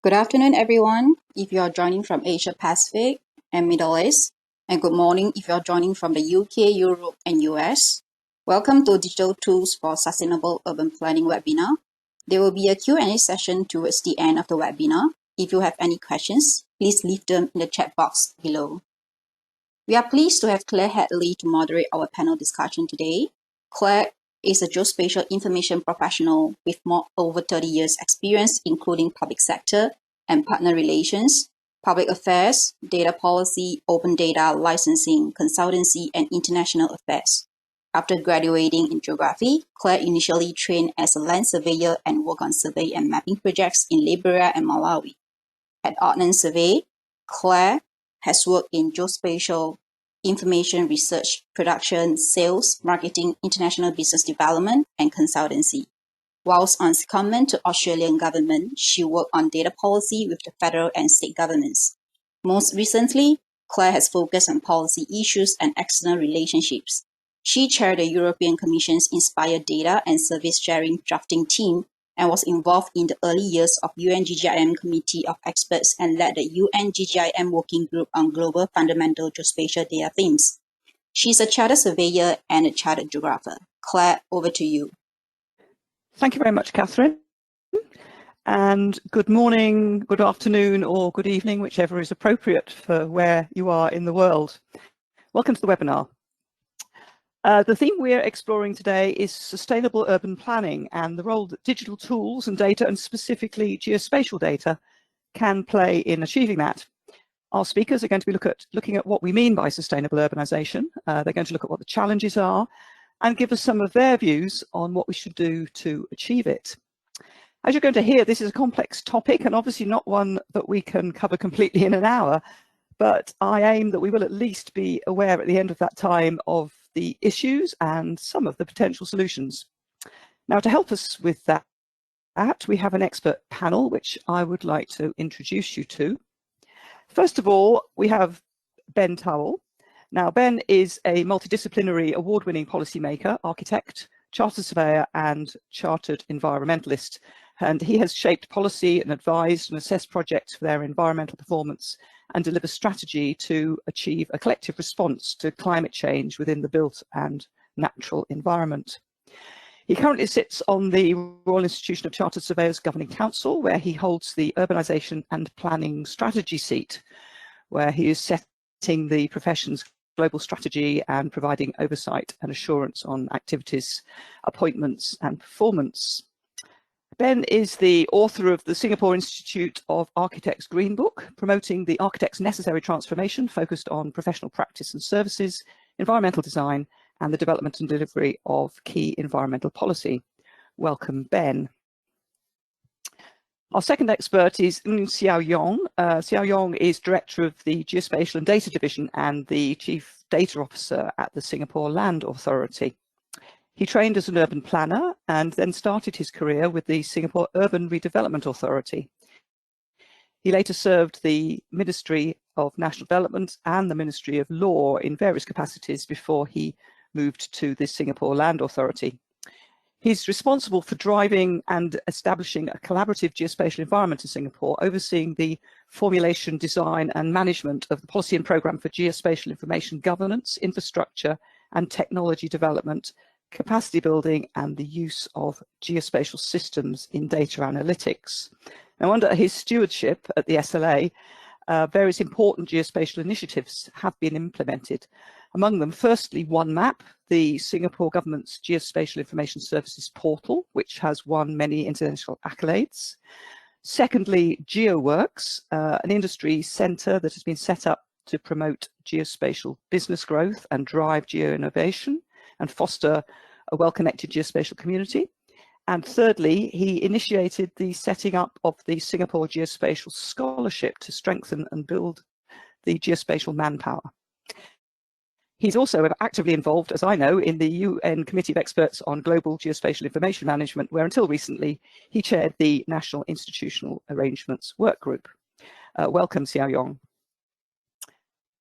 Good afternoon, everyone, if you are joining from Asia Pacific and Middle East, and good morning if you are joining from the UK, Europe, and US. Welcome to Digital Tools for Sustainable Urban Planning webinar. There will be a Q&A session towards the end of the webinar. If you have any questions, please leave them in the chat box below. We are pleased to have Claire Hadley to moderate our panel discussion today. Claire is a geospatial information professional with over 30 years experience, including public sector and partner relations, public affairs, data policy, open data, licensing, consultancy, and international affairs. After graduating in geography, Claire initially trained as a land surveyor and worked on survey and mapping projects in Liberia and Malawi. At Ordnance Survey, Claire has worked in geospatial information research, production, sales, marketing, international business development, and consultancy. Whilst on secondment to Australian government, she worked on data policy with the federal and state governments. Most recently, Claire has focused on policy issues and external relationships. She chaired the European Commission's Inspired Data and Service Sharing Drafting Team and was involved in the early years of UN-GGIM Committee of Experts and led the UN-GGIM Working Group on Global Fundamental Geospatial Data Themes. She's a chartered surveyor and a chartered geographer. Claire, over to you. Thank you very much, Catherine. And good morning, good afternoon, or good evening, whichever is appropriate for where you are in the world. Welcome to the webinar. The theme we're exploring today is sustainable urban planning and the role that digital tools and data, and specifically geospatial data, can play in achieving that. Our speakers are going to be looking at what we mean by sustainable urbanisation. They're going to look at what the challenges are and give us some of their views on what we should do to achieve it. As you're going to hear, this is a complex topic and obviously not one that we can cover completely in an hour, but I aim that we will at least be aware at the end of that time of the issues and some of the potential solutions. Now, to help us with that, we have an expert panel, which I would like to introduce you to. First of all, we have Ben Towell. Now, Ben is a multidisciplinary award-winning policymaker, architect, chartered surveyor, and chartered environmentalist. And he has shaped policy and advised and assessed projects for their environmental performance and deliver strategy to achieve a collective response to climate change within the built and natural environment. He currently sits on the Royal Institution of Chartered Surveyors Governing Council, where he holds the Urbanisation and Planning Strategy seat, where he is setting the profession's global strategy and providing oversight and assurance on activities, appointments and performance. Ben is the author of the Singapore Institute of Architects Green Book, promoting the architect's necessary transformation focused on professional practice and services, environmental design, and the development and delivery of key environmental policy. Welcome, Ben. Our second expert is Xiao Yong. Xiao Yong is Director of the Geospatial and Data Division and the Chief Data Officer at the Singapore Land Authority. He trained as an urban planner and then started his career with the Singapore Urban Redevelopment Authority. He later served the Ministry of National Development and the Ministry of Law in various capacities before he moved to the Singapore Land Authority. He's responsible for driving and establishing a collaborative geospatial environment in Singapore, overseeing the formulation, design and management of the policy and programme for geospatial information governance, infrastructure and technology development, capacity building and the use of geospatial systems in data analytics. Now, under his stewardship at the SLA, various important geospatial initiatives have been implemented. Among them, firstly, OneMap, the Singapore government's geospatial information services portal, which has won many international accolades. Secondly, GeoWorks, an industry centre that has been set up to promote geospatial business growth and drive geo-innovation and foster a well-connected geospatial community. And thirdly, he initiated the setting up of the Singapore Geospatial Scholarship to strengthen and build the geospatial manpower. He's also actively involved, as I know, in the UN Committee of Experts on Global Geospatial Information Management, where until recently he chaired the National Institutional Arrangements Work Group. Welcome, Xiao Yong.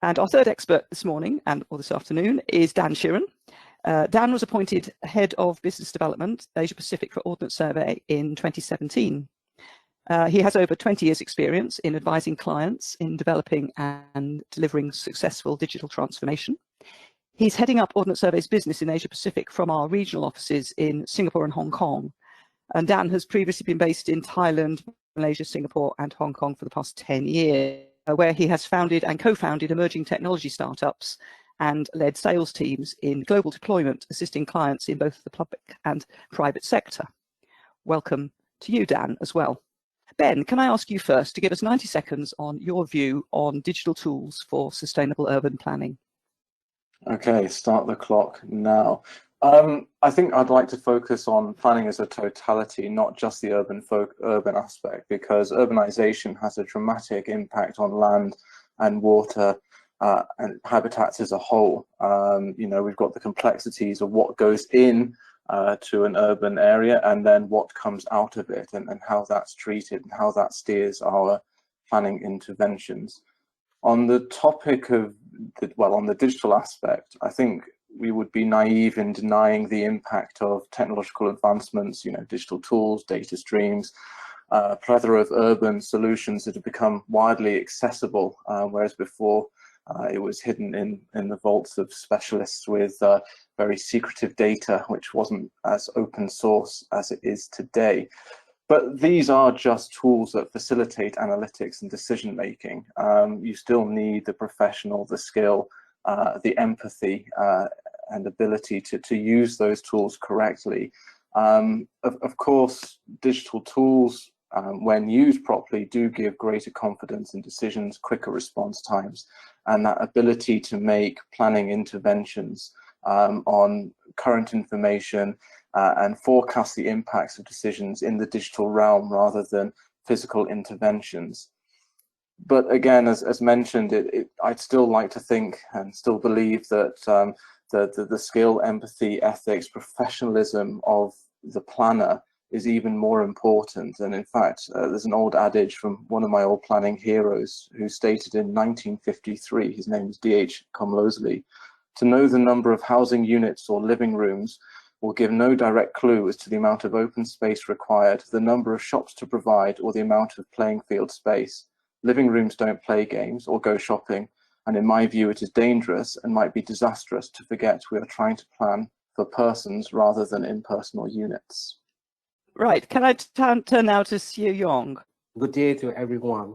And our third expert this morning, or this afternoon, is Dan Sheeran. Dan was appointed Head of Business Development, Asia Pacific for Ordnance Survey in 2017. He has over 20 years experience in advising clients in developing and delivering successful digital transformation. He's heading up Ordnance Survey's business in Asia Pacific from our regional offices in Singapore and Hong Kong. And Dan has previously been based in Thailand, Malaysia, Singapore and Hong Kong for the past 10 years, where he has founded and co-founded emerging technology startups and led sales teams in global deployment, assisting clients in both the public and private sector. Welcome to you, Dan, as well. Ben, can I ask you first to give us 90 seconds on your view on digital tools for sustainable urban planning? Okay, start the clock now. I think I'd like to focus on planning as a totality, not just the urban aspect, because urbanization has a dramatic impact on land and water and habitats as a whole. You know, we've got the complexities of what goes in to an urban area and then what comes out of it, and how that's treated and how that steers our planning interventions. On the topic of, on the digital aspect, I think we would be naive in denying the impact of technological advancements, you know, digital tools, data streams, a plethora of urban solutions that have become widely accessible, whereas before it was hidden in the vaults of specialists with very secretive data, which wasn't as open source as it is today. But these are just tools that facilitate analytics and decision making. You still need the professional, the skill, the empathy, and ability to use those tools correctly. Of course, digital tools, when used properly, do give greater confidence in decisions, quicker response times, and that ability to make planning interventions on current information and forecast the impacts of decisions in the digital realm rather than physical interventions. But again, as mentioned, I'd still like to think and still believe that the skill, empathy, ethics, professionalism of the planner is even more important. And in fact, there's an old adage from one of my old planning heroes who stated in 1953, his name is D.H. Comloseley, to know the number of housing units or living rooms will give no direct clue as to the amount of open space required, the number of shops to provide, or the amount of playing field space. Living rooms don't play games or go shopping, and in my view it is dangerous and might be disastrous to forget we are trying to plan for persons rather than impersonal units. Right, can I turn now to Siu Yong? Good day to everyone.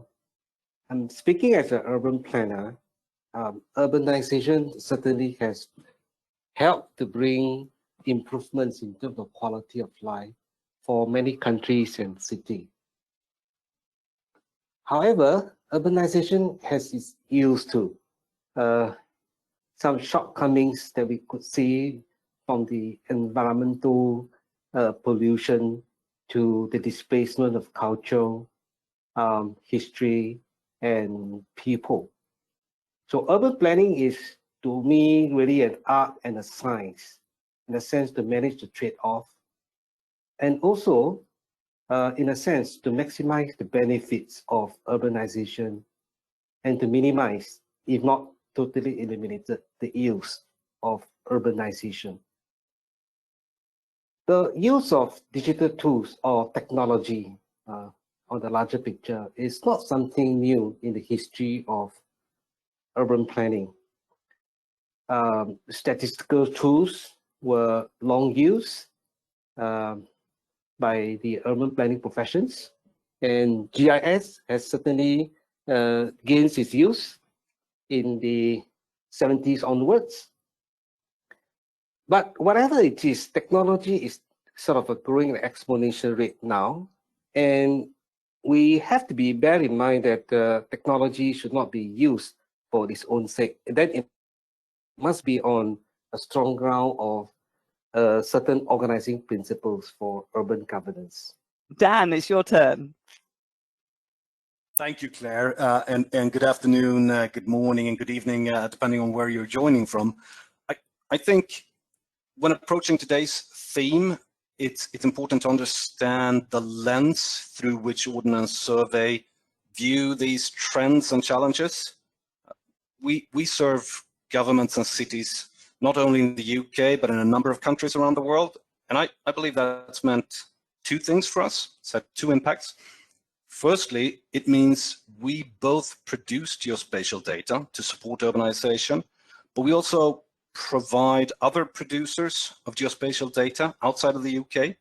I'm speaking as an urban planner. Urbanization certainly has helped to bring improvements in terms of quality of life for many countries and cities. However, urbanization has its ills too. Some shortcomings that we could see from the environmental pollution to the displacement of culture, history, and people. So urban planning is, to me, really an art and a science, in a sense, to manage the trade-off, and also, in a sense, to maximize the benefits of urbanization and to minimize, if not totally eliminate, the ills of urbanization. The use of digital tools or technology on the larger picture is not something new in the history of urban planning. Statistical tools were long used by the urban planning professions, and GIS has certainly gained its use in the 70s onwards. But whatever it is, technology is sort of growing at an exponential rate now, and we have to bear in mind that technology should not be used for its own sake. Then it must be on a strong ground of certain organizing principles for urban governance. Dan, it's your turn. Thank you, Claire, and good afternoon, good morning, and good evening, depending on where you're joining from. I think when approaching today's theme, it's important to understand the lens through which Ordnance Survey view these trends and challenges. We serve governments and cities not only in the UK, but in a number of countries around the world. And I believe that's meant two things for us. It's had two impacts. Firstly, it means we both produce geospatial data to support urbanization, but we also provide other producers of geospatial data outside of the UK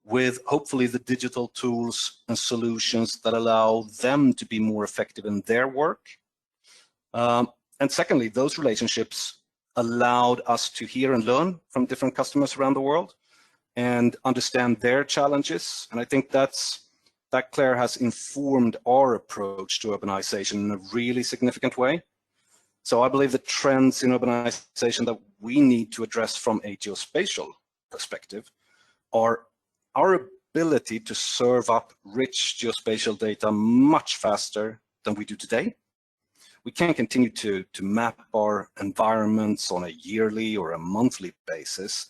with hopefully the digital tools and solutions that allow them to be more effective in their work. And secondly, those relationships allowed us to hear and learn from different customers around the world and understand their challenges. And I think that, Claire, has informed our approach to urbanization in a really significant way. So I believe the trends in urbanization that we need to address from a geospatial perspective are our ability to serve up rich geospatial data much faster than we do today. We can't continue to map our environments on a yearly or a monthly basis.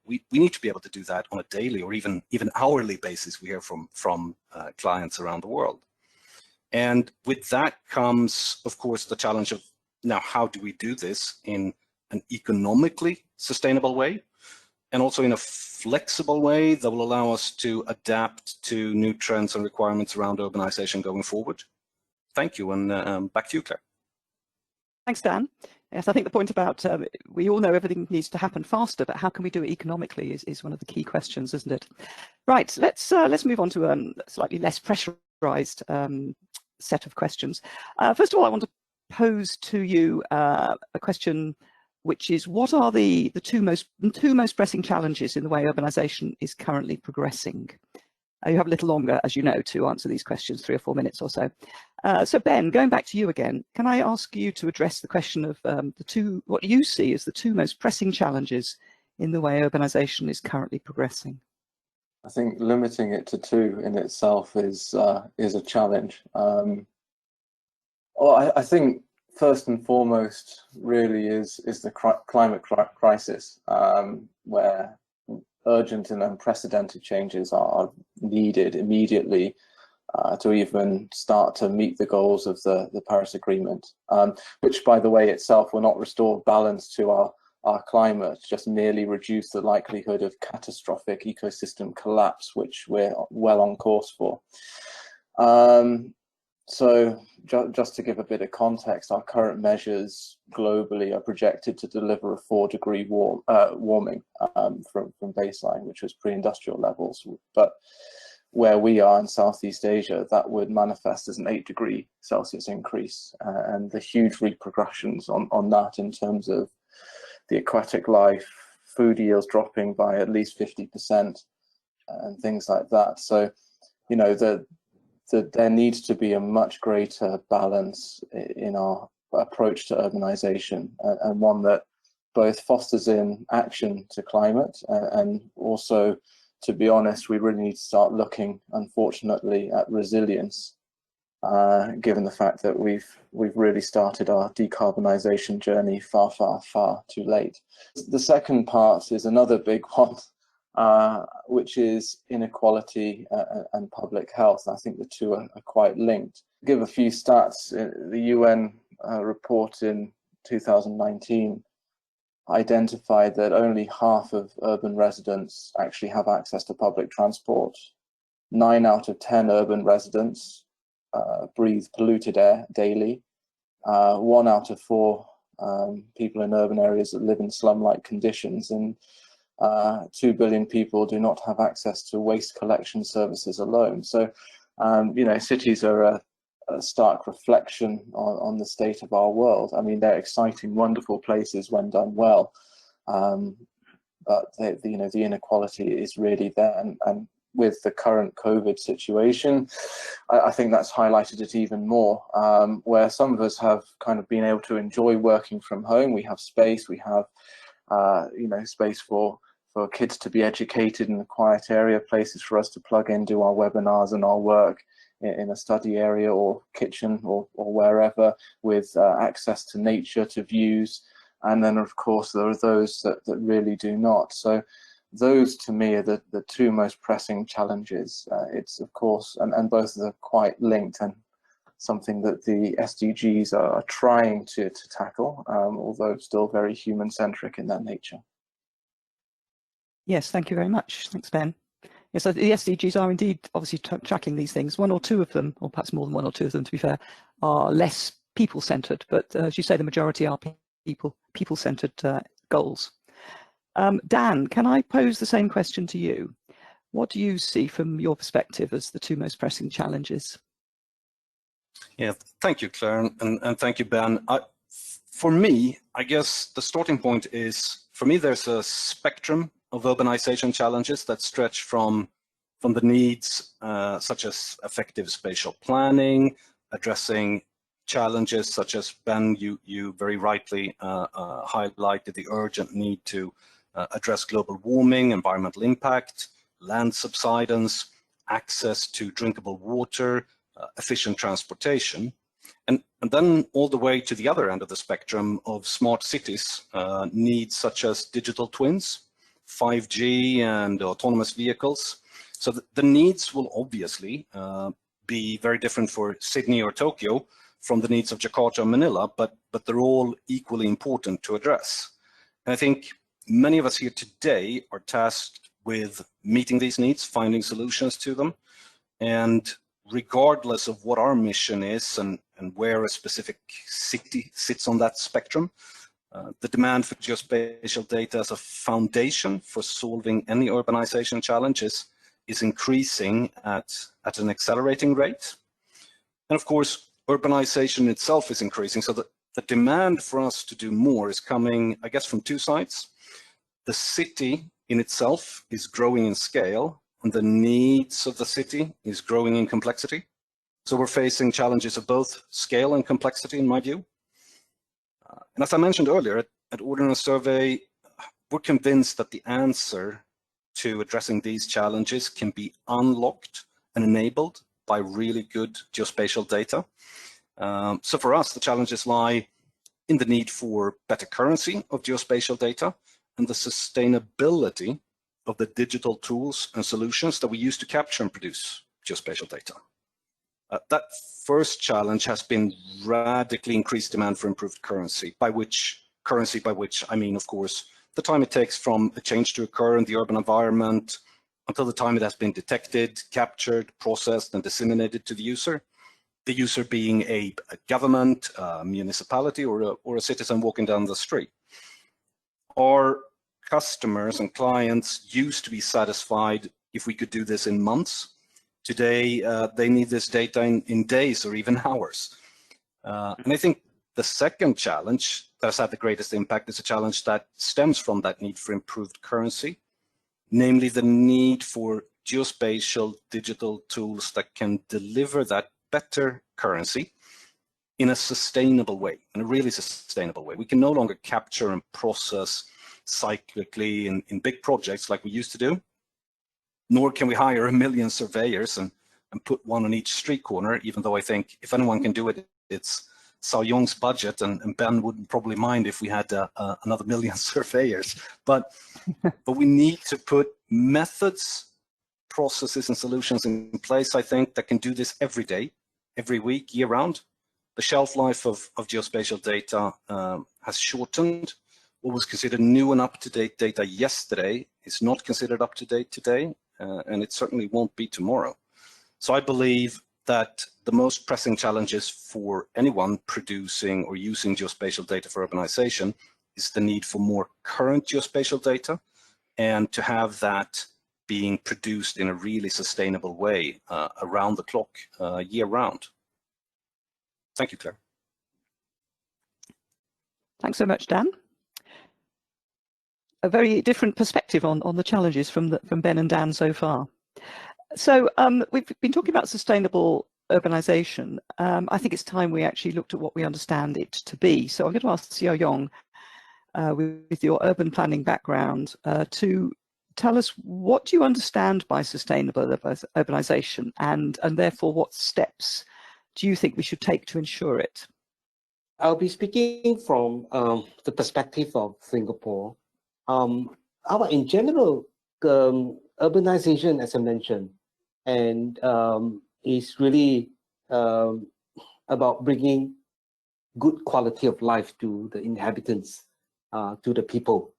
We need to be able to do that on a daily or even hourly basis, we hear from clients around the world. And with that comes, of course, the challenge of now, how do we do this in an economically sustainable way and also in a flexible way that will allow us to adapt to new trends and requirements around urbanization going forward? Thank you, and back to you, Claire. Thanks, Dan. Yes, I think the point about we all know everything needs to happen faster, but how can we do it economically is one of the key questions, isn't it? Right, let's move on to a slightly less pressurized set of questions. First of all, I want to pose to you a question, which is, what are the two most pressing challenges in the way urbanization is currently progressing? You have a little longer, as you know, to answer these questions, 3 or 4 minutes or so. So Ben, going back to you again, can I ask you to address the question of what you see as the two most pressing challenges in the way urbanization is currently progressing? I think limiting it to 2 in itself is a challenge. Well, I think first and foremost really is the climate crisis, where urgent and unprecedented changes are needed immediately to even start to meet the goals of the Paris Agreement, which, by the way, itself will not restore balance to our climate, just merely reduce the likelihood of catastrophic ecosystem collapse, which we're well on course for. So just to give a bit of context, our current measures globally are projected to deliver a 4-degree warming from baseline, which was pre-industrial levels. But where we are in Southeast Asia, that would manifest as an 8-degree Celsius increase, and the huge repercussions on that in terms of the aquatic life, food yields dropping by at least 50%, and things like that. So, you know, there needs to be a much greater balance in our approach to urbanization, and one that both fosters in action to climate and also, to be honest, we really need to start looking, unfortunately, at resilience, given the fact that we've really started our decarbonisation journey far too late. The second part is another big one, which is inequality and public health. I think the two are quite linked. Give a few stats. The UN report in 2019 identified that only half of urban residents actually have access to public transport. 9 out of 10 urban residents breathe polluted air daily. 1 out of 4 people in urban areas that live in slum-like conditions, and 2 billion people do not have access to waste collection services alone. So, you know, cities are a stark reflection on the state of our world. I mean, they're exciting, wonderful places when done well, but you know, the inequality is really there. And with the current COVID situation, I think that's highlighted it even more, where some of us have kind of been able to enjoy working from home. We have space, we have you know, space for kids to be educated in a quiet area, places for us to plug in, do our webinars and our work in a study area or kitchen or wherever, with access to nature, to views. And then, of course, there are those that really do not. So those, to me, are the 2 most pressing challenges. It's, of course, and both are quite linked, and something that the SDGs are trying to tackle, although still very human-centric in their nature. Yes, thank you very much. Thanks, Ben. Yes, so the SDGs are indeed obviously tracking these things. One or two of them, or perhaps more than one or two of them, to be fair, are less people-centred, but as you say, the majority are people-centred goals. Dan, can I pose the same question to you? What do you see from your perspective as the two most pressing challenges? Yeah, thank you, Claire, and thank you, Ben. For me, I guess the starting point is, for me, there's a spectrum of urbanization challenges that stretch from the needs such as effective spatial planning, addressing challenges such as, Ben, you very rightly highlighted the urgent need to address global warming, environmental impact, land subsidence, access to drinkable water, efficient transportation, and then all the way to the other end of the spectrum of smart cities, needs such as digital twins, 5G, and autonomous vehicles. So the needs will obviously be very different for Sydney or Tokyo from the needs of Jakarta or Manila, but they're all equally important to address. And I think many of us here today are tasked with meeting these needs, finding solutions to them, and regardless of what our mission is and where a specific city sits on that spectrum, the demand for geospatial data as a foundation for solving any urbanization challenges is increasing at an accelerating rate. And of course, urbanization itself is increasing, so the demand for us to do more is coming, I guess, from two sides. The city in itself is growing in scale, and the needs of the city is growing in complexity. So we're facing challenges of both scale and complexity, in my view. And as I mentioned earlier, at Ordnance Survey, we're convinced that the answer to addressing these challenges can be unlocked and enabled by really good geospatial data. So for us, the challenges lie in the need for better currency of geospatial data and the sustainability of the digital tools and solutions that we use to capture and produce geospatial data. That first challenge has been radically increased demand for improved currency, by which I mean, of course, the time it takes from a change to occur in the urban environment until the time it has been detected, captured, processed, and disseminated to the user being a government, a municipality, or a citizen walking down the street. Our customers and clients used to be satisfied if we could do this in months. Today, they need this data in days or even hours. And I think the second challenge that has had the greatest impact is a challenge that stems from that need for improved currency, namely the need for geospatial digital tools that can deliver that better currency in a sustainable way, in a really sustainable way. We can no longer capture and process cyclically in big projects like we used to do, nor can we hire 1 million surveyors and put one on each street corner, even though I think if anyone can do it, it's Sao Yong's budget, and Ben wouldn't probably mind if we had another 1 million surveyors. But we need to put methods, processes, and solutions in place, I think, that can do this every day, every week, year round. The shelf life of geospatial data has shortened. What was considered new and up-to-date data yesterday is not considered up-to-date today, and it certainly won't be tomorrow. So I believe that the most pressing challenges for anyone producing or using geospatial data for urbanization is the need for more current geospatial data and to have that being produced in a really sustainable way around the clock, year round. Thank you, Claire. Thanks so much, Dan. A very different perspective on the challenges from Ben and Dan so far. So we've been talking about sustainable urbanization. I think it's time we actually looked at what we understand it to be. So I'm going to ask Xiao Yong, with your urban planning background, to tell us what do you understand by sustainable urbanization, and therefore what steps do you think we should take to ensure it? I'll be speaking from the perspective of Singapore. In general, urbanization, as I mentioned, and is really about bringing good quality of life to the inhabitants, to the people.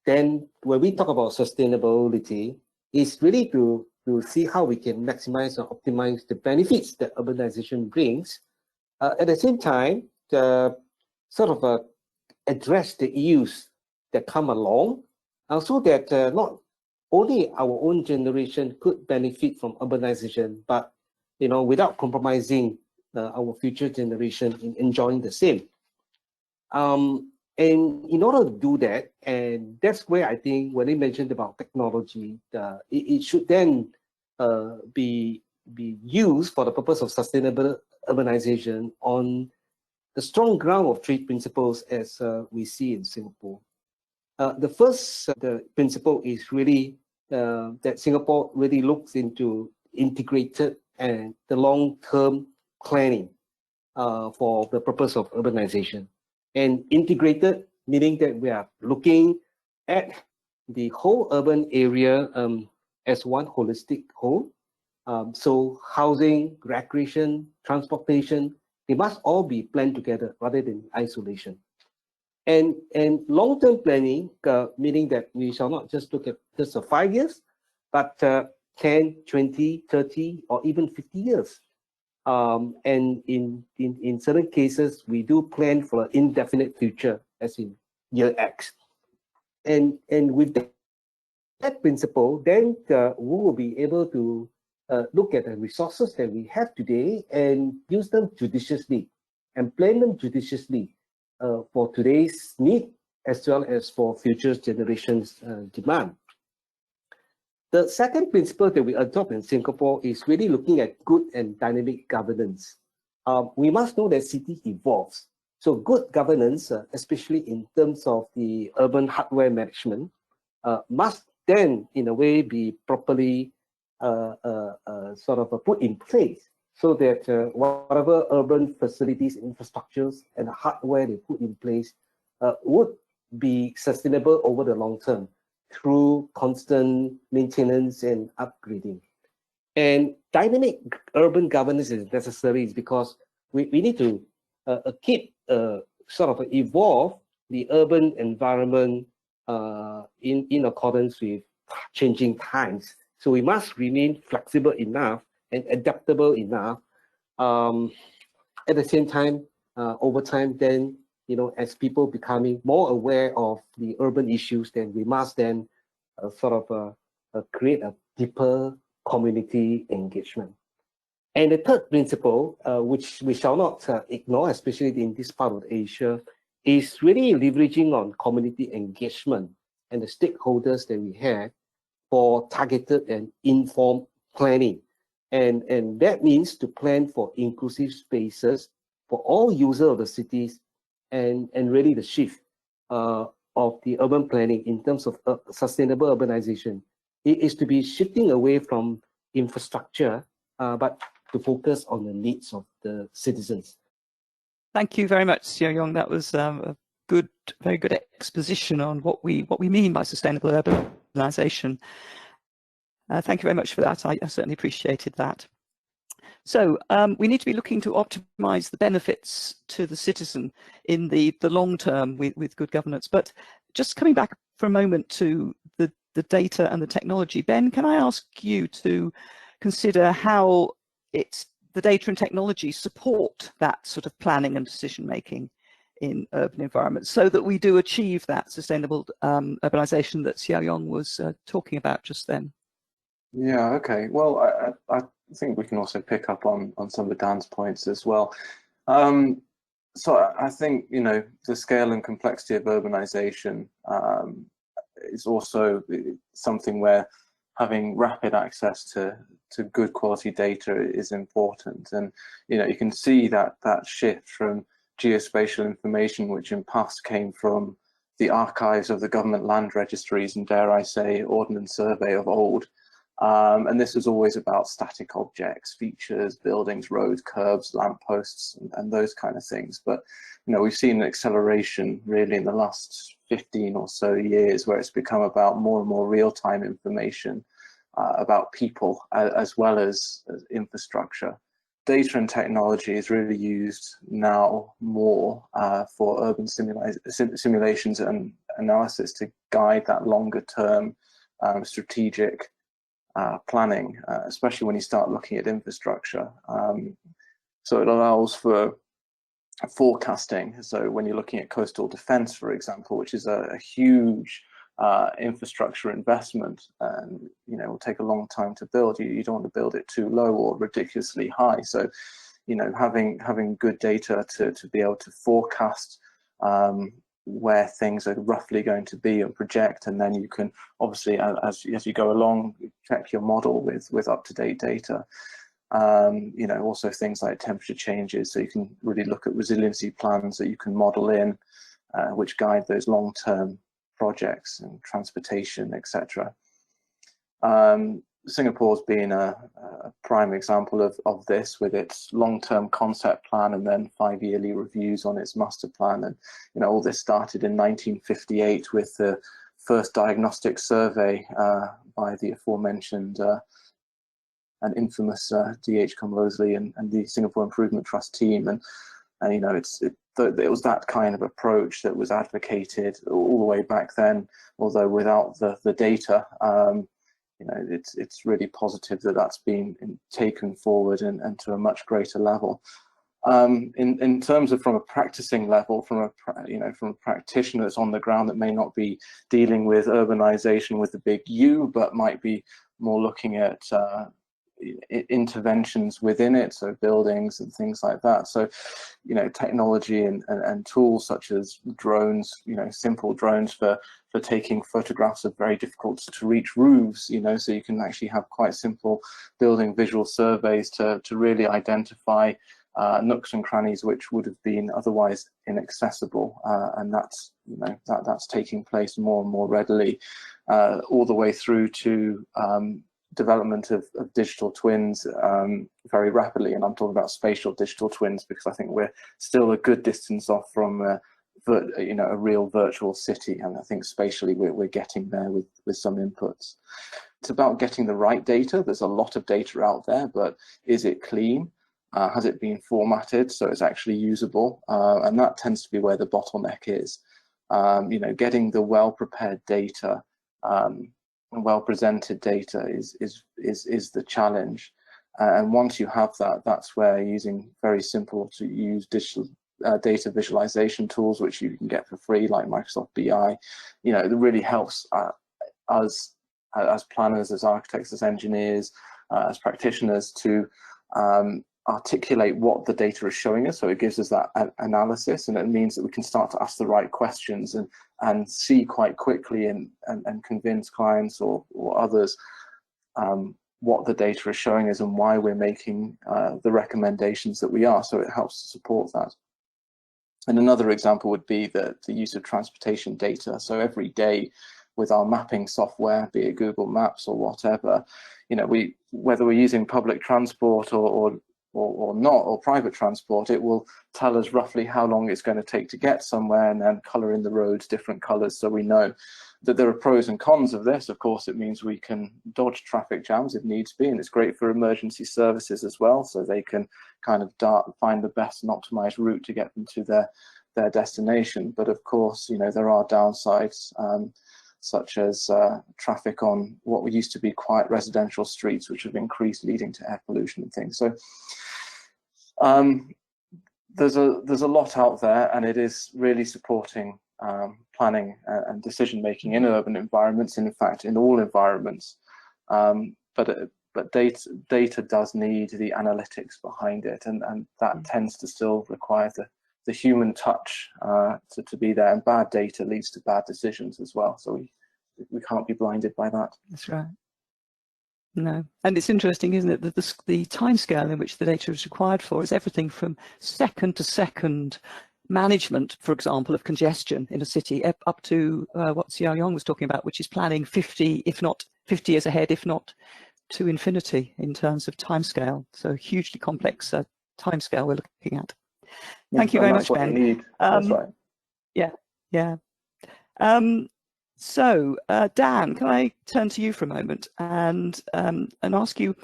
Then when we talk about sustainability, is really to see how we can maximize or optimize the benefits that urbanization brings. At the same time, address the issues that come along, so that not only our own generation could benefit from urbanization, but without compromising our future generation in enjoying the same. And in order to do that, and that's where I think when they mentioned about technology, it should then be used for the purpose of sustainable urbanization on the strong ground of three principles as we see in Singapore. The first the principle is really that Singapore really looks into integrated and the long-term planning for the purpose of urbanization. And integrated, meaning that we are looking at the whole urban area as one holistic whole. So housing, recreation, transportation, they must all be planned together rather than isolation. And long-term planning, meaning that we shall not just look at just 5 years, but 10, 20, 30, or even 50 years. And in certain cases, we do plan for an indefinite future, as in year X. And with that principle, then we will be able to look at the resources that we have today and use them judiciously and plan them judiciously for today's need as well as for future generations' demand. The second principle that we adopt in Singapore is really looking at good and dynamic governance. We must know that city evolves. So good governance, especially in terms of the urban hardware management, must then in a way be properly put in place so that whatever urban facilities, infrastructures, and hardware they put in place would be sustainable over the long term through constant maintenance and upgrading. And dynamic urban governance is necessary because we need to keep evolve the urban environment in accordance with changing times. So we must remain flexible enough and adaptable enough. At the same time, over time, then as people becoming more aware of the urban issues, then we must then create a deeper community engagement. And the third principle, which we shall not ignore, especially in this part of Asia, is really leveraging on community engagement and the stakeholders that we have for targeted and informed planning. And that means to plan for inclusive spaces for all users of the cities and really the shift of the urban planning in terms of sustainable urbanization. It is to be shifting away from infrastructure, but to focus on the needs of the citizens. Thank you very much, Seo Yong. That was a very good exposition on what we mean by sustainable urbanization. Thank you very much for that. I certainly appreciated that. So we need to be looking to optimize the benefits to the citizen in the long term with good governance. But just coming back for a moment to the data and the technology, Ben, can I ask you to consider how the data and technology support that sort of planning and decision making in urban environments so that we do achieve that sustainable urbanization that Seo Yong was talking about just then? Yeah, okay. Well, I think we can also pick up on some of Dan's points as well. So I think, the scale and complexity of urbanization is also something where having rapid access to good quality data is important. And, you can see that shift from geospatial information, which in past came from the archives of the government land registries and, dare I say, Ordnance Survey of old. And this was always about static objects, features, buildings, roads, curbs, lampposts, and those kind of things. But, we've seen an acceleration really in the last 15 or so years where it's become about more and more real-time information about people as well as infrastructure. Data and technology is really used now more for urban simulations and analysis to guide that longer term strategic planning, especially when you start looking at infrastructure. So it allows for forecasting. So when you're looking at coastal defense, for example, which is a huge infrastructure investment, and will take a long time to build. You don't want to build it too low or ridiculously high. So having good data to be able to forecast where things are roughly going to be and project, and then you can obviously, as you go along, check your model with up-to-date data. Also things like temperature changes, so you can really look at resiliency plans that you can model in, which guide those long-term projects and transportation, etc. Singapore's been a prime example of this, with its long-term concept plan and then 5-yearly reviews on its master plan. And all this started in 1958 with the first diagnostic survey by the aforementioned and infamous D.H. Comlosley and the Singapore Improvement Trust team. And it was that kind of approach that was advocated all the way back then, although without the data. It's really positive that that's been taken forward and to a much greater level. In terms of from a practicing level, from a practitioner that's on the ground that may not be dealing with urbanization with the big U, but might be more looking at interventions within it, so buildings and things like that. So technology and tools such as drones, simple drones for taking photographs of very difficult to reach roofs, so you can actually have quite simple building visual surveys to really identify nooks and crannies which would have been otherwise inaccessible, and that's that's taking place more and more readily, all the way through to development of digital twins very rapidly. And I'm talking about spatial digital twins because I think we're still a good distance off from a real virtual city, and I think spatially we're getting there with some inputs. It's about getting the right data. There's a lot of data out there, but is it clean? Has it been formatted so it's actually usable? And that tends to be where the bottleneck is. Getting the well-prepared data and well-presented data is the challenge. And once you have that, that's where using very simple to use digital data visualization tools, which you can get for free, like Microsoft BI, it really helps us as planners, as architects, as engineers, as practitioners to articulate what the data is showing us. So it gives us that analysis, and it means that we can start to ask the right questions and see quite quickly and convince clients or others what the data is showing us and why we're making the recommendations that we are. So it helps to support that. And another example would be the use of transportation data. So every day with our mapping software, be it Google Maps or whatever, whether we're using public transport or not, or private transport, it will tell us roughly how long it's going to take to get somewhere, and then colour in the roads different colours, so we know that there are pros and cons of this. Of course, it means we can dodge traffic jams if needs be, and it's great for emergency services as well, so they can kind of find the best and optimized route to get them to their destination. But of course, there are downsides, such as traffic on what used to be quiet residential streets, which have increased, leading to air pollution and things. So there's a lot out there, and it is really supporting planning and decision making in urban environments, in fact in all environments. But data does need the analytics behind it, and that tends to still require the human touch to be there, and bad data leads to bad decisions as well, so we can't be blinded by that. That's right. No, and it's interesting, isn't it, that the timescale in which the data is required for is everything from second to second management, for example, of congestion in a city, up to what Xiao Yong was talking about, which is planning 50, if not 50 years ahead, if not to infinity in terms of timescale. So hugely complex timescale we're looking at. Thank you very much, Ben. That's right. Yeah. So Dan, can I turn to you for a moment and ask you,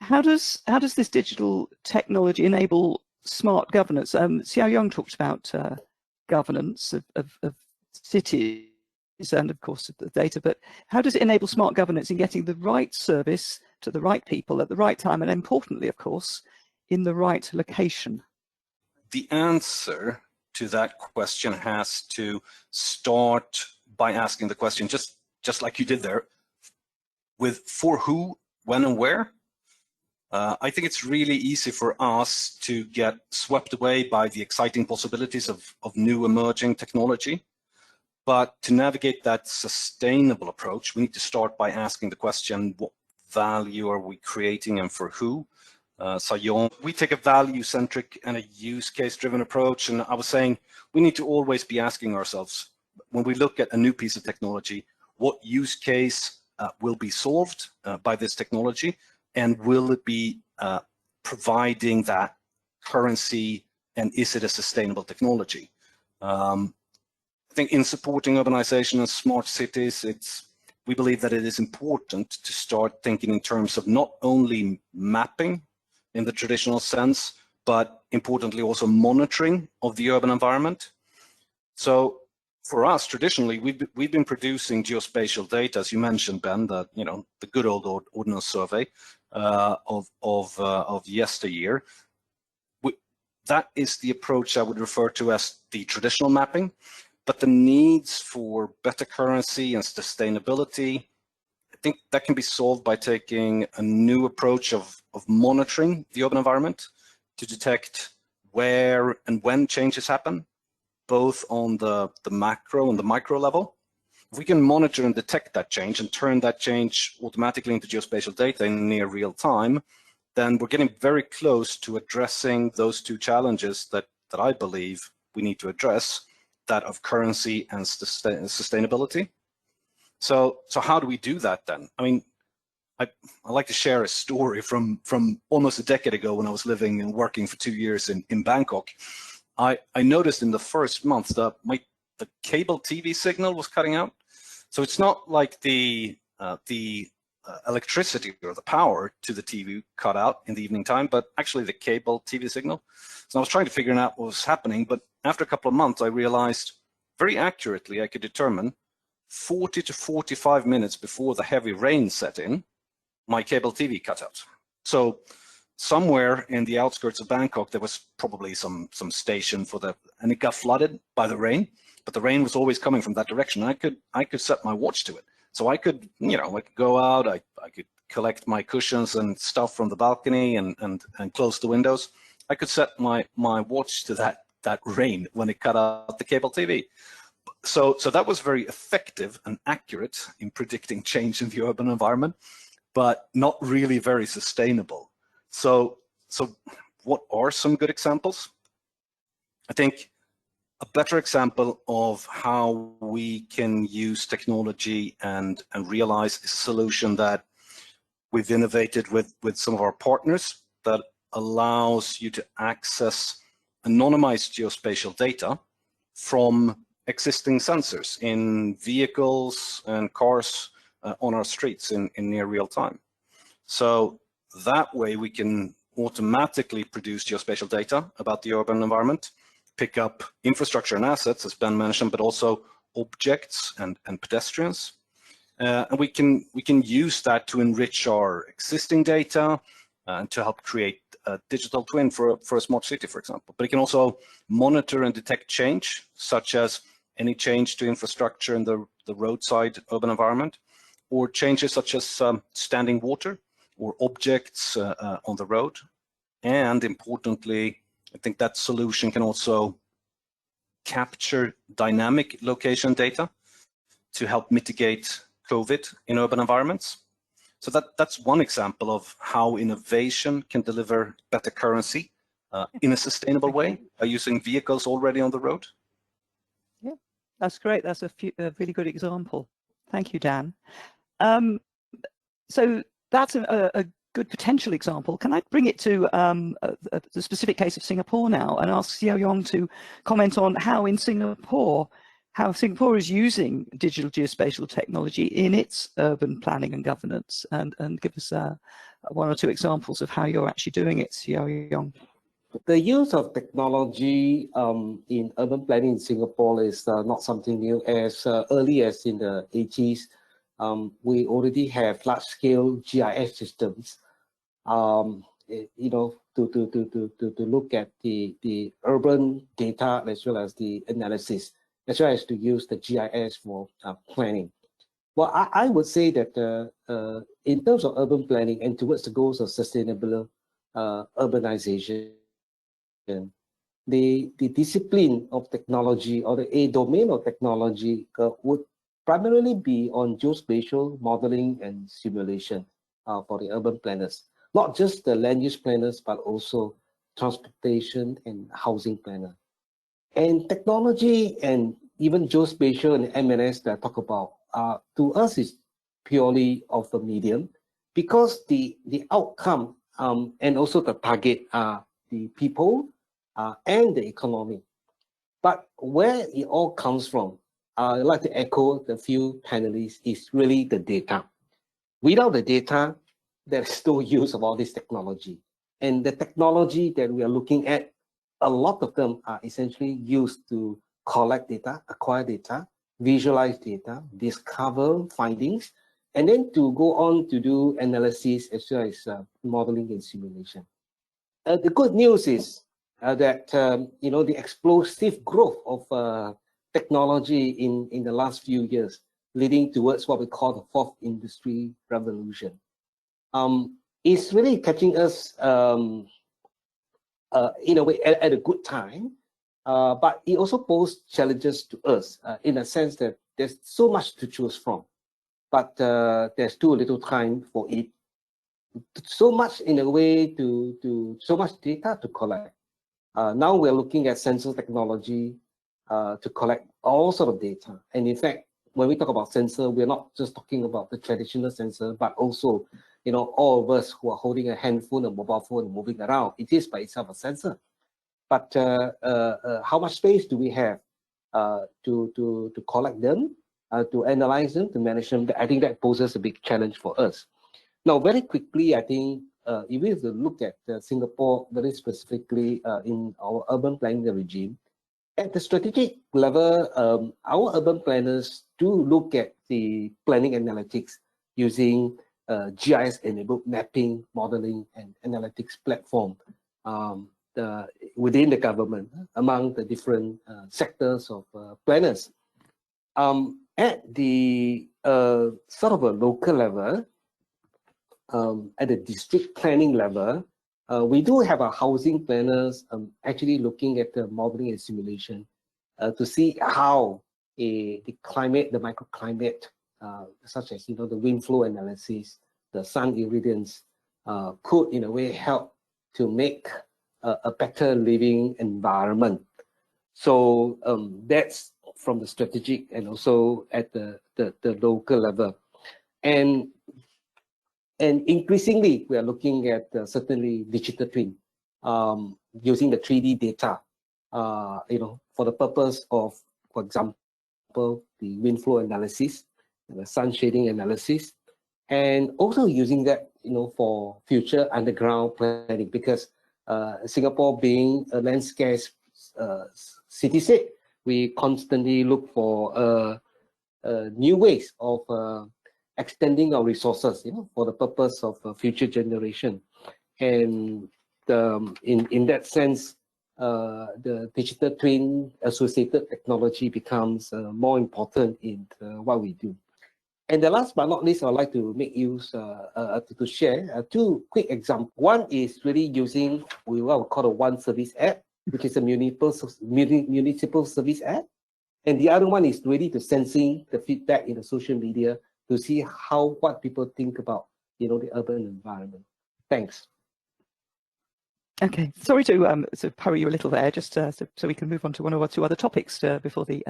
how does this digital technology enable smart governance? Xiao Yong talked about governance of cities. and of course the data, but how does it enable smart governance in getting the right service to the right people at the right time, and importantly, of course, in the right location? The answer to that question has to start by asking the question, just like you did there, with for who, when, and where. I think it's really easy for us to get swept away by the exciting possibilities of new emerging technology. But to navigate that sustainable approach, we need to start by asking the question, what value are we creating and for who? So we take a value-centric and a use case-driven approach. And I was saying, we need to always be asking ourselves, when we look at a new piece of technology, what use case will be solved by this technology? And will it be providing that currency, and is it a sustainable technology? I think in supporting urbanization and smart cities, we believe that it is important to start thinking in terms of not only mapping in the traditional sense, but importantly also monitoring of the urban environment. So for us, traditionally, we've been producing geospatial data, as you mentioned, Ben, the good old Ordnance Survey of yesteryear. That is the approach I would refer to as the traditional mapping. But the needs for better currency and sustainability, I think that can be solved by taking a new approach of monitoring the urban environment to detect where and when changes happen, both on the macro and the micro level. If we can monitor and detect that change and turn that change automatically into geospatial data in near real time, then we're getting very close to addressing those two challenges that I believe we need to address, that of currency and sustainability. So how do we do that then? I mean, I like to share a story from almost a decade ago when I was living and working for 2 years in Bangkok. I noticed in the first month that the cable TV signal was cutting out. So it's not like the electricity or the power to the TV cut out in the evening time, but actually the cable TV signal. So I was trying to figure out what was happening, but after a couple of months, I realized very accurately I could determine 40 to 45 minutes before the heavy rain set in, my cable TV cut out. So somewhere in the outskirts of Bangkok, there was probably some station and it got flooded by the rain, but the rain was always coming from that direction. I could set my watch to it. So I could, I could go out, I could collect my cushions and stuff from the balcony and close the windows. I could set my watch to that rain when it cut out the cable TV. So that was very effective and accurate in predicting change in the urban environment, but not really very sustainable. So what are some good examples? I think a better example of how we can use technology and realize a solution that we've innovated with some of our partners that allows you to access anonymized geospatial data from existing sensors in vehicles and cars on our streets in near real time. So that way we can automatically produce geospatial data about the urban environment, pick up infrastructure and assets, as Ben mentioned, but also objects and pedestrians. And we can use that to enrich our existing data and to help create a digital twin for a smart city, for example. But it can also monitor and detect change, such as any change to infrastructure in the roadside urban environment, or changes such as standing water or objects on the road. And importantly, I think that solution can also capture dynamic location data to help mitigate COVID in urban environments. So that's one example of how innovation can deliver better currency in a sustainable way by using vehicles already on the road. Yeah, that's great. That's a really good example. Thank you, Dan. So that's a good potential example. Can I bring it to the specific case of Singapore now and ask Xiao Yong to comment on how Singapore is using digital geospatial technology in its urban planning and governance, and give us one or two examples of how you're actually doing it, Xiao Yong. The use of technology in urban planning in Singapore is not something new. As early as in the 80s, we already have large-scale GIS systems, you know, to look at the urban data as well as the analysis, as well as to use the GIS for planning. Well, I would say that in terms of urban planning and towards the goals of sustainable urbanization, the discipline of technology or a domain of technology would primarily be on geospatial modeling and simulation for the urban planners, not just the land use planners, but also transportation and housing planner. And technology and even geospatial and MNS that I talk about, to us is purely of a medium, because the outcome and also the target are the people and the economy. But where it all comes from, I'd like to echo the few panelists, is really the data. Without the data, there's no use of all this technology. And the technology that we are looking at, a lot of them are essentially used to collect data, acquire data, visualize data, discover findings, and then to go on to do analysis as well as modeling and simulation. The good news is that you know, the explosive growth of technology in the last few years, leading towards what we call the fourth industry revolution, is really catching us in a way at a good time, but it also poses challenges to us in a sense that there's so much to choose from, but there's too little time for it. So much in a way so much data to collect. Now we're looking at sensor technology to collect all sort of data. And in fact, when we talk about sensor, we're not just talking about the traditional sensor, but also, you know, all of us who are holding a handphone, a mobile phone, and moving around, it is by itself a sensor. But how much space do we have to collect them, to analyze them, to manage them? I think that poses a big challenge for us. Now, very quickly, I think if we have to look at Singapore very specifically in our urban planning regime, at the strategic level, our urban planners do look at the planning analytics using GIS-enabled mapping, modeling, and analytics platform within the government, among the different sectors of planners. At the sort of a local level, at the district planning level, we do have our housing planners actually looking at the modeling and simulation to see how the climate, the microclimate, such as, you know, the wind flow analysis, the sun irradiance, could in a way help to make a better living environment. So that's from the strategic and also at the local level. And increasingly, we are looking at certainly digital twin, using the 3D data, you know, for the purpose of, for example, the wind flow analysis, the sun shading analysis, and also using that, you know, for future underground planning, because Singapore being a land scarce city state, we constantly look for new ways of extending our resources, you know, for the purpose of future generation. And in that sense, the digital twin associated technology becomes more important in what we do. And the last but not least, I'd like to make use to share two quick examples. One is really using what we call a One Service app, which is a municipal service app. And the other one is really to sensing the feedback in the social media to see what people think about, you know, the urban environment. Thanks. Okay, sorry to sort of hurry you a little there, just so we can move on to one or two other topics before the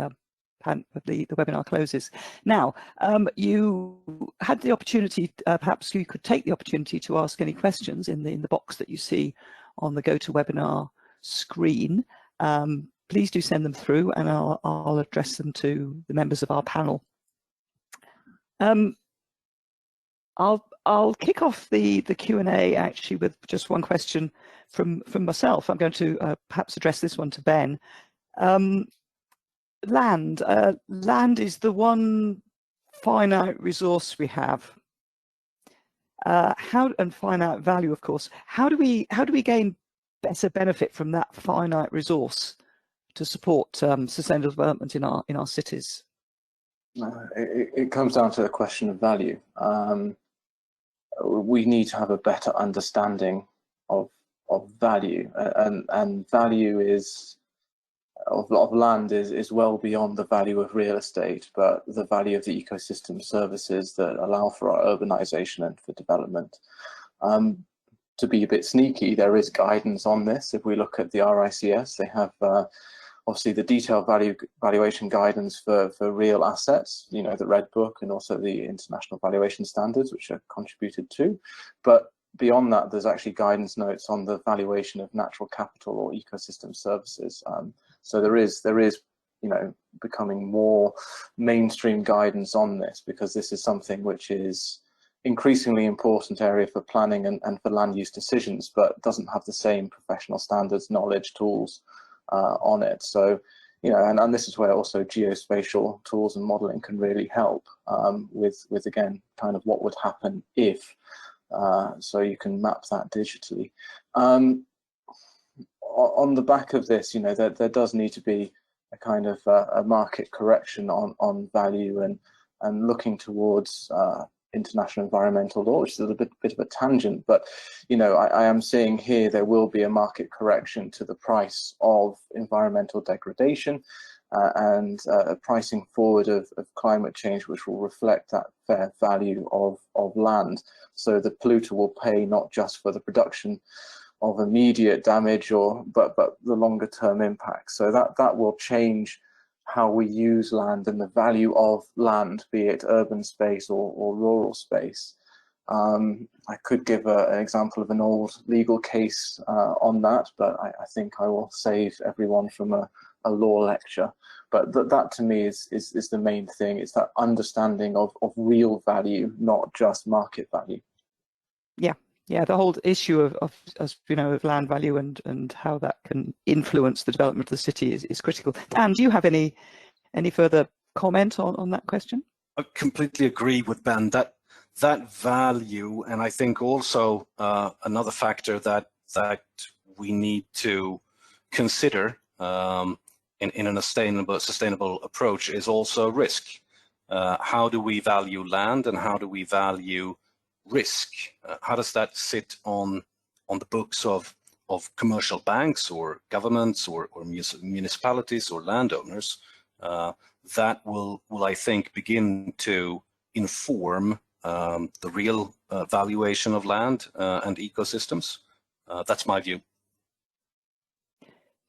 webinar closes. Now, you had the opportunity, perhaps you could take the opportunity to ask any questions in the box that you see on the GoToWebinar screen. Please do send them through, and I'll address them to the members of our panel. I'll kick off the Q&A actually with just one question from myself. I'm going to perhaps address this one to Ben. Land is the one finite resource we have. And finite value, of course. How do we gain better benefit from that finite resource to support sustainable development in our cities? It comes down to the question of value. We need to have a better understanding of value, and value of land is well beyond the value of real estate, but the value of the ecosystem services that allow for our urbanization and for development. To be a bit sneaky, there is guidance on this. If we look at the RICS, they have obviously the detailed valuation guidance for real assets, you know, the Red Book, and also the International Valuation Standards, which are contributed to. But beyond that, there's actually guidance notes on the valuation of natural capital or ecosystem services. So there is, you know, becoming more mainstream guidance on this, because this is something which is increasingly important area for planning and for land use decisions, but doesn't have the same professional standards, knowledge, tools on it. So, you know, and this is where also geospatial tools and modeling can really help with again, kind of what would happen if, so you can map that digitally. On the back of this, you know, there does need to be a kind of a market correction on value and looking towards international environmental law, which is a bit of a tangent, but you know, I am seeing here there will be a market correction to the price of environmental degradation and a pricing forward of climate change, which will reflect that fair value of land. So the polluter will pay not just for the production of immediate damage but the longer term impact. So that will change how we use land and the value of land, be it urban space or rural space. I could give an example of an old legal case on that, but I think I will save everyone from a law lecture. But that to me is the main thing. It's that understanding of real value, not just market value. Yeah, the whole issue of you know, of land value and how that can influence the development of the city is critical. Dan, do you have any further comment on that question? I completely agree with Ben, that value, and I think also another factor that we need to consider in a sustainable approach is also risk. How do we value land, and how do we value risk? How does that sit on the books of commercial banks or governments or municipalities or landowners? That will I think begin to inform the real valuation of land and ecosystems. That's my view.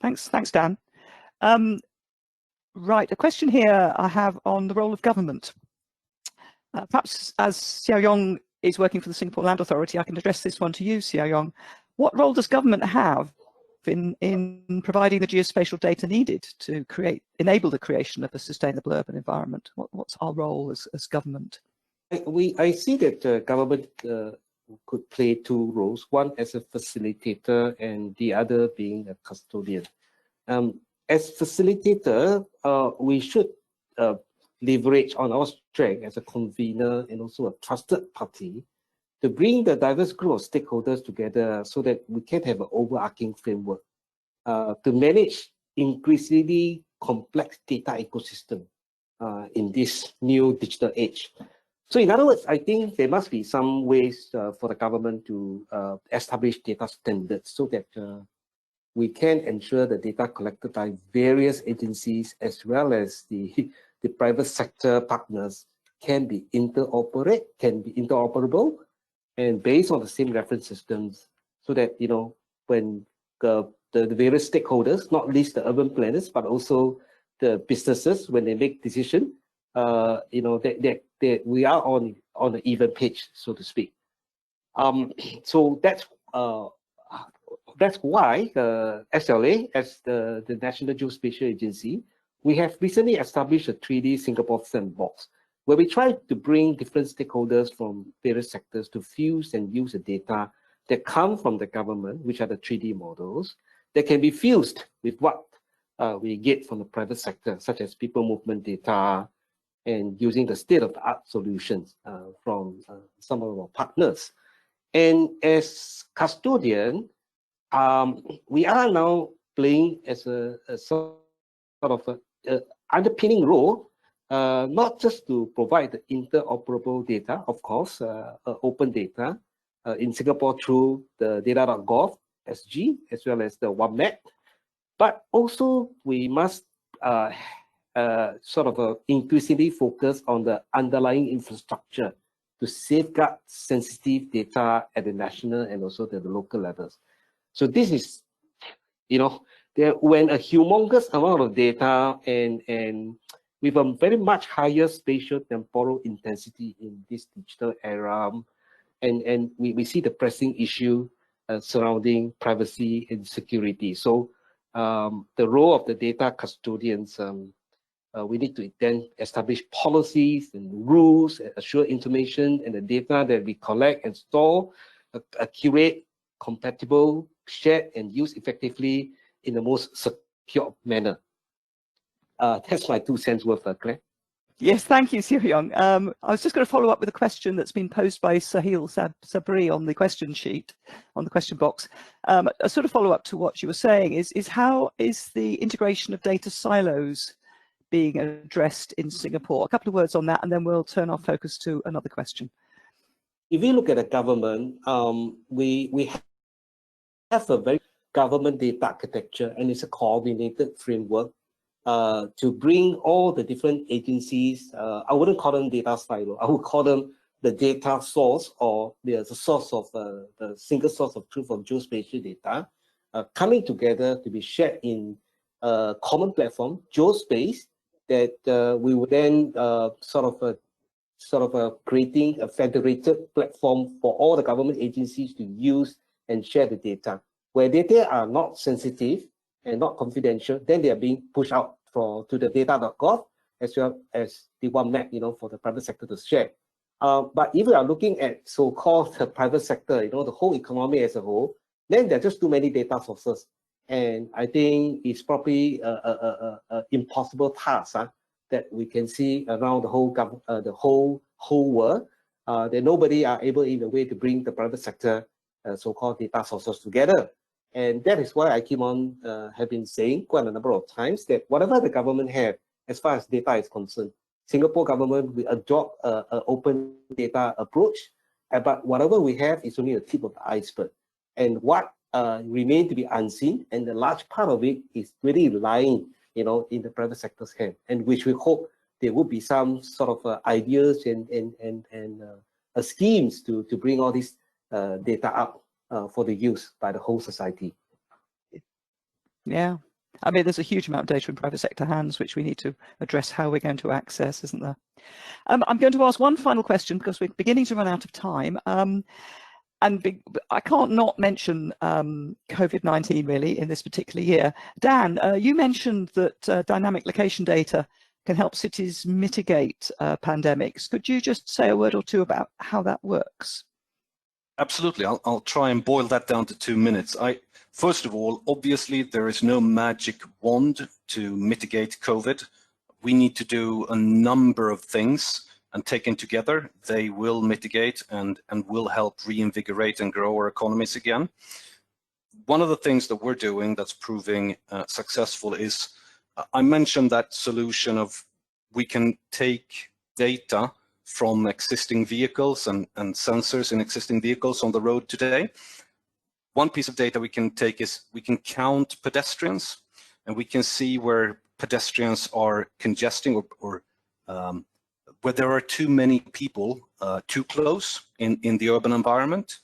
Thanks, Dan. Right, a question here I have on the role of government. Perhaps as Xiao Yong is working for the Singapore Land Authority, I can address this one to you, Xiao Yong. What role does government have in providing the geospatial data needed to enable the creation of a sustainable urban environment? What's our role as government? I see that government could play two roles, one as a facilitator and the other being a custodian. As facilitator, we should leverage on our strength as a convener and also a trusted party to bring the diverse group of stakeholders together so that we can have an overarching framework to manage increasingly complex data ecosystem in this new digital age. So in other words, I think there must be some ways for the government to establish data standards so that we can ensure the data collected by various agencies as well as the private sector partners can be interoperable and based on the same reference systems, so that, you know, when the various stakeholders, not least the urban planners, but also the businesses, when they make decision, you know, that we are on an even page, so to speak. So that's why SLA, as the National Geospatial Agency, we have recently established a 3D Singapore sandbox, where we try to bring different stakeholders from various sectors to fuse and use the data that come from the government, which are the 3D models, that can be fused with what we get from the private sector, such as people movement data, and using the state-of-the-art solutions from some of our partners. And as custodian, we are now playing as a sort of a underpinning role, not just to provide the interoperable data, of course, open data in Singapore through the data.gov SG, as well as the OneMap, but also we must increasingly focus on the underlying infrastructure to safeguard sensitive data at the national and also at the local levels. So this is, when a humongous amount of data and with a very much higher spatial temporal intensity in this digital era, and we see the pressing issue surrounding privacy and security. So the role of the data custodians, we need to then establish policies and rules, and assure information and the data that we collect and store, accurate, compatible, shared, and used effectively in the most secure manner. That's my 2 cents worth, Claire. Yes, thank you, Siriong. I was just going to follow up with a question that's been posed by Sahil Sabri on the question sheet, on the question box. A sort of follow up to what you were saying is how is the integration of data silos being addressed in Singapore? A couple of words on that, and then we'll turn our focus to another question. If we look at the government, we have a very government data architecture, and it's a coordinated framework to bring all the different agencies. I wouldn't call them data silo. I would call them the data source, or the source of the single source of truth of geospatial data, coming together to be shared in a common platform, geospace, that we would then creating a federated platform for all the government agencies to use and share the data. Where data are not sensitive and not confidential, then they are being pushed out to the data.gov, as well as the OneMap, for the private sector to share. But if we are looking at so-called the private sector, the whole economy as a whole, then there are just too many data sources. And I think it's probably a impossible task that we can see around the whole world, that nobody are able in a way to bring the private sector so-called data sources together. And that is why I keep on have been saying quite a number of times that whatever the government have as far as data is concerned, Singapore government will adopt an open data approach, but whatever we have is only the tip of the iceberg. And what remain to be unseen, and the large part of it is really lying, in the private sector's hand, and which we hope there will be some sort of ideas and schemes to bring all this data up for the use by the whole society. Yeah, I mean, there's a huge amount of data in private sector hands, which we need to address how we're going to access, isn't there? I'm going to ask one final question because we're beginning to run out of time. And I can't not mention COVID-19 really in this particular year. Dan, you mentioned that dynamic location data can help cities mitigate pandemics. Could you just say a word or two about how that works? Absolutely. I'll try and boil that down to 2 minutes. First of all, obviously, there is no magic wand to mitigate COVID. We need to do a number of things, and taken together, they will mitigate and will help reinvigorate and grow our economies again. One of the things that we're doing that's proving successful is, I mentioned that solution of we can take data from existing vehicles and sensors in existing vehicles on the road today. One piece of data we can take is we can count pedestrians, and we can see where pedestrians are congesting or where there are too many people too close in the urban environment,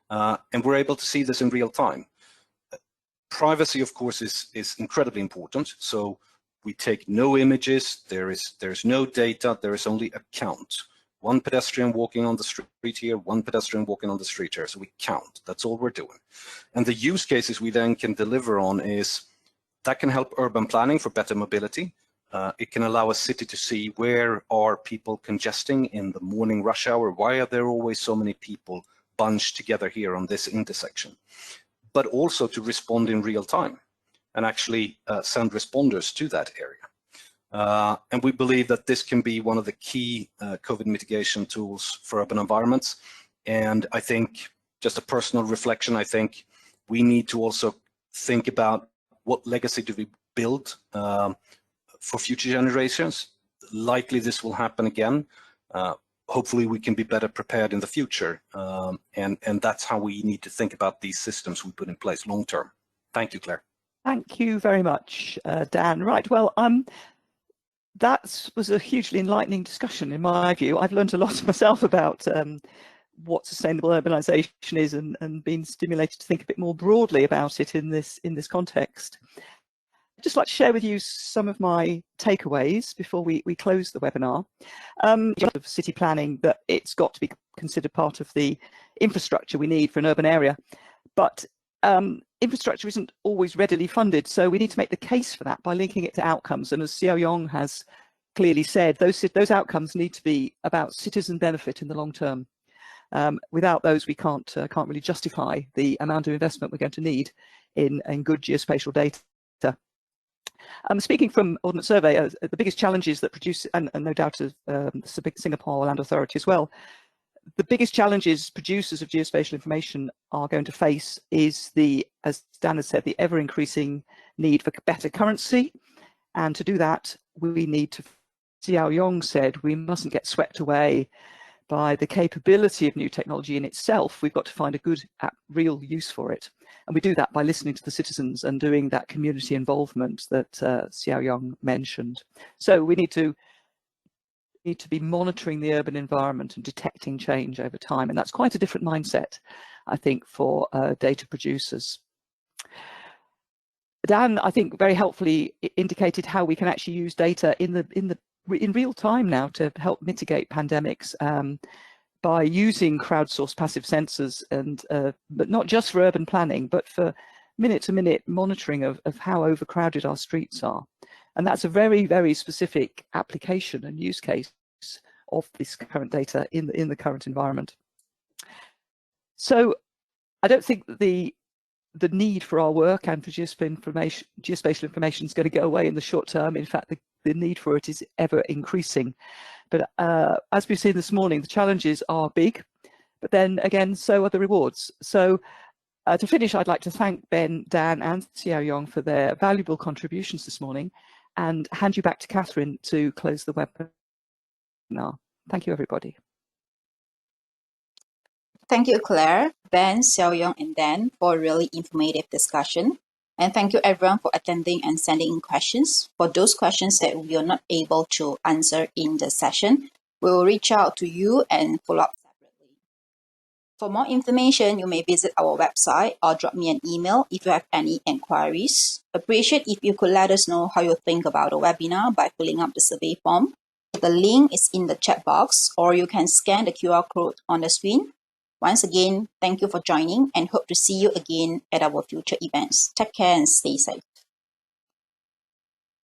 and we're able to see this in real time. Privacy, of course, is incredibly important. So we take no images, there's no data, there is only a count. One pedestrian walking on the street here, one pedestrian walking on the street here. So we count, that's all we're doing. And the use cases we then can deliver on is that can help urban planning for better mobility. It can allow a city to see where are people congesting in the morning rush hour. Why are there always so many people bunched together here on this intersection? But also to respond in real time and actually send responders to that area. And we believe that this can be one of the key COVID mitigation tools for urban environments. And I think, just a personal reflection, I think we need to also think about what legacy do we build for future generations. Likely this will happen again. Hopefully we can be better prepared in the future. And that's how we need to think about these systems we put in place long term. Thank you, Claire. Thank you very much, Dan. Right, well, that was a hugely enlightening discussion in my view. I've learned a lot myself about what sustainable urbanisation is and been stimulated to think a bit more broadly about it in this context. I'd just like to share with you some of my takeaways before we close the webinar. Of city planning, that it's got to be considered part of the infrastructure we need for an urban area, but infrastructure isn't always readily funded, so we need to make the case for that by linking it to outcomes. And as Xiao Yong has clearly said, those outcomes need to be about citizen benefit in the long term. Without those, we can't really justify the amount of investment we're going to need in good geospatial data. Speaking from Ordnance Survey, the biggest challenges that produce, and no doubt Singapore Land Authority as well, the biggest challenges producers of geospatial information are going to face is as Dan has said, the ever-increasing need for better currency. And to do that, we need to, Xiao Yong said, we mustn't get swept away by the capability of new technology in itself. We've got to find a good, real use for it. And we do that by listening to the citizens and doing that community involvement that Xiao Yong mentioned. So we need to be monitoring the urban environment and detecting change over time. And that's quite a different mindset, I think, for data producers. Dan, I think, very helpfully indicated how we can actually use data in real time now to help mitigate pandemics by using crowdsourced passive sensors, and but not just for urban planning, but for minute-to-minute monitoring of how overcrowded our streets are. And that's a very, very specific application and use case of this current data in the current environment. So I don't think that the need for our work and for geospatial information is going to go away in the short term. In fact, the need for it is ever increasing. But as we've seen this morning, the challenges are big, but then again, so are the rewards. So to finish, I'd like to thank Ben, Dan and Xiao Yong for their valuable contributions this morning, and hand you back to Catherine to close the webinar. Thank you, everybody. Thank you, Claire, Ben, Xiao Yong, and Dan for a really informative discussion. And thank you everyone for attending and sending in questions. For those questions that we are not able to answer in the session, we will reach out to you and follow up separately. For more information, you may visit our website or drop me an email if you have any inquiries. Appreciate if you could let us know how you think about the webinar by filling up the survey form. The link is in the chat box, or you can scan the QR code on the screen. Once again, thank you for joining and hope to see you again at our future events. Take care and stay safe.